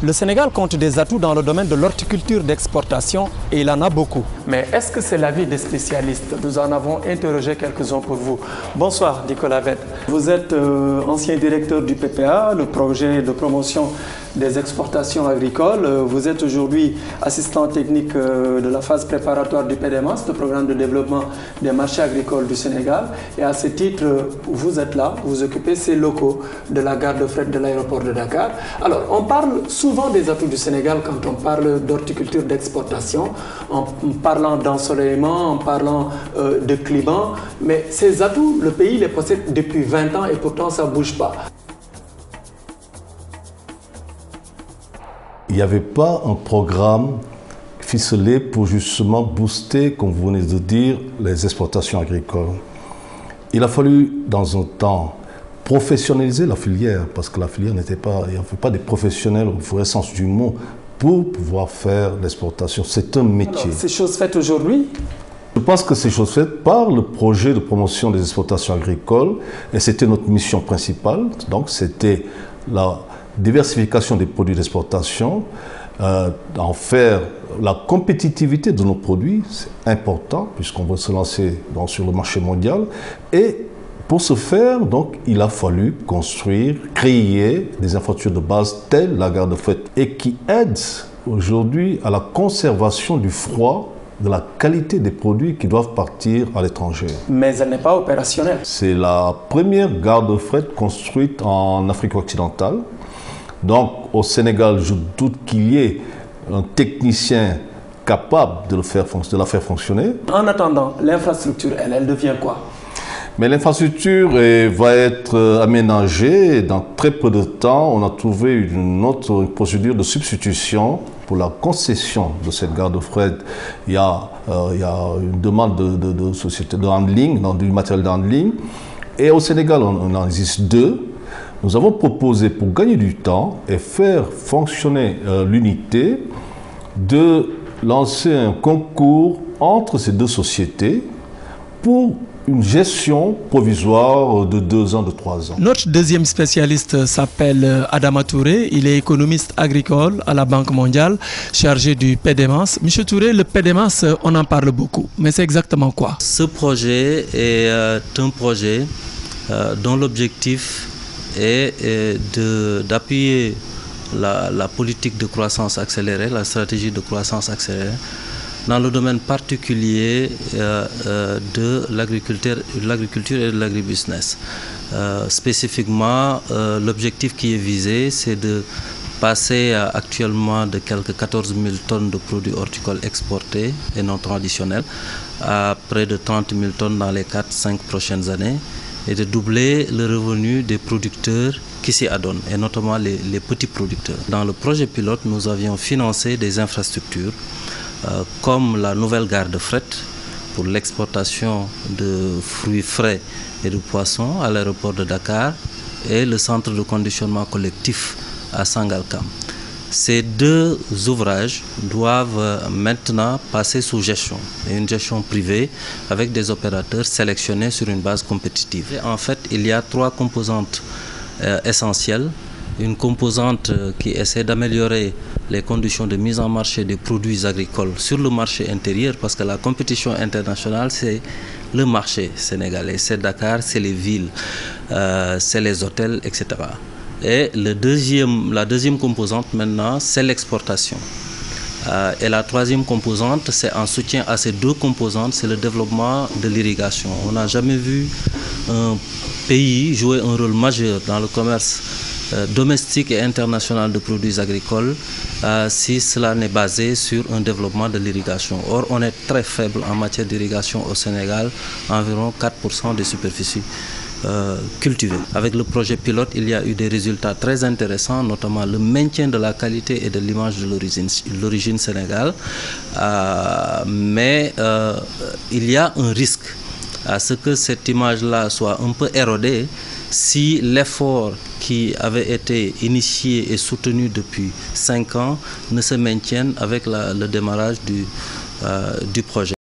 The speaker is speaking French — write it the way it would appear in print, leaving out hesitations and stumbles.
Le Sénégal compte des atouts dans le domaine de l'horticulture d'exportation et il en a beaucoup. Mais est-ce que c'est l'avis des spécialistes? Nous en avons interrogé quelques-uns pour vous. Bonsoir Nicolas Vette. Vous êtes ancien directeur du PPA, le projet de promotion des exportations agricoles. Vous êtes aujourd'hui assistant technique de la phase préparatoire du PDMAS, le programme de développement des marchés agricoles du Sénégal. Et à ce titre, vous êtes là, vous occupez ces locaux de la gare de fret de l'aéroport de Dakar. Alors, on parle souvent des atouts du Sénégal quand on parle d'horticulture d'exportation, en parlant d'ensoleillement, en parlant de climat. Mais ces atouts, le pays les possède depuis 20 ans et pourtant ça ne bouge pas. Il n'y avait pas un programme ficelé pour justement booster, comme vous venez de dire, les exportations agricoles. Il a fallu, dans un temps, professionnaliser la filière, parce que la filière n'était pas, il n'y avait pas de professionnels au vrai sens du mot pour pouvoir faire l'exportation. C'est un métier. Alors, c'est chose faite aujourd'hui? Je pense que c'est chose faite par le projet de promotion des exportations agricoles, et c'était notre mission principale. Donc, c'était la diversification des produits d'exportation, en faire la compétitivité de nos produits, c'est important puisqu'on veut se lancer sur le marché mondial. Et pour ce faire, donc, il a fallu construire, créer des infrastructures de base telles la gare de fret et qui aident aujourd'hui à la conservation du froid, de la qualité des produits qui doivent partir à l'étranger. Mais elle n'est pas opérationnelle. C'est la première gare de fret construite en Afrique occidentale. Donc, au Sénégal, je doute qu'il y ait un technicien capable de la faire fonctionner. En attendant, l'infrastructure, elle devient quoi? Mais l'infrastructure va être aménagée. Dans très peu de temps, on a trouvé une autre procédure de substitution pour la concession de cette gare de fret. Il y a une demande de société de handling, du matériel de handling. Et au Sénégal, on en existe deux. Nous avons proposé, pour gagner du temps et faire fonctionner l'unité, de lancer un concours entre ces deux sociétés pour une gestion provisoire de 2 ans, de 3 ans. Notre deuxième spécialiste s'appelle Adama Touré. Il est économiste agricole à la Banque mondiale, chargé du PDMAS. Monsieur Touré, le PDMAS, on en parle beaucoup. Mais c'est exactement quoi? Ce projet est un projet dont l'objectif est d'appuyer la politique de croissance accélérée, la stratégie de croissance accélérée, dans le domaine particulier de l'agriculture et de l'agribusiness. Spécifiquement, l'objectif qui est visé, c'est de passer actuellement de quelques 14 000 tonnes de produits horticoles exportés et non traditionnels à près de 30 000 tonnes dans les 4-5 prochaines années, et de doubler le revenu des producteurs qui s'y adonnent, et notamment les petits producteurs. Dans le projet pilote, nous avions financé des infrastructures comme la nouvelle gare de fret pour l'exportation de fruits frais et de poissons à l'aéroport de Dakar et le centre de conditionnement collectif à Sangalkam. Ces deux ouvrages doivent maintenant passer sous gestion, et une gestion privée avec des opérateurs sélectionnés sur une base compétitive. Et en fait, il y a 3 composantes essentielles. Une composante qui essaie d'améliorer les conditions de mise en marché des produits agricoles sur le marché intérieur, parce que la compétition internationale, c'est le marché sénégalais, c'est Dakar, c'est les villes, c'est les hôtels, etc. Et la deuxième composante maintenant, c'est l'exportation. Et la troisième composante, c'est en soutien à ces 2 composantes, c'est le développement de l'irrigation. On n'a jamais vu un pays jouer un rôle majeur dans le commerce domestique et international de produits agricoles si cela n'est basé sur un développement de l'irrigation. Or, on est très faible en matière d'irrigation au Sénégal, environ 4% des superficies cultivées. Avec le projet pilote, il y a eu des résultats très intéressants, notamment le maintien de la qualité et de l'image de l'origine Sénégal. Mais il y a un risque à ce que cette image-là soit un peu érodée si l'effort qui avait été initié et soutenu depuis 5 ans ne se maintienne avec le démarrage du projet.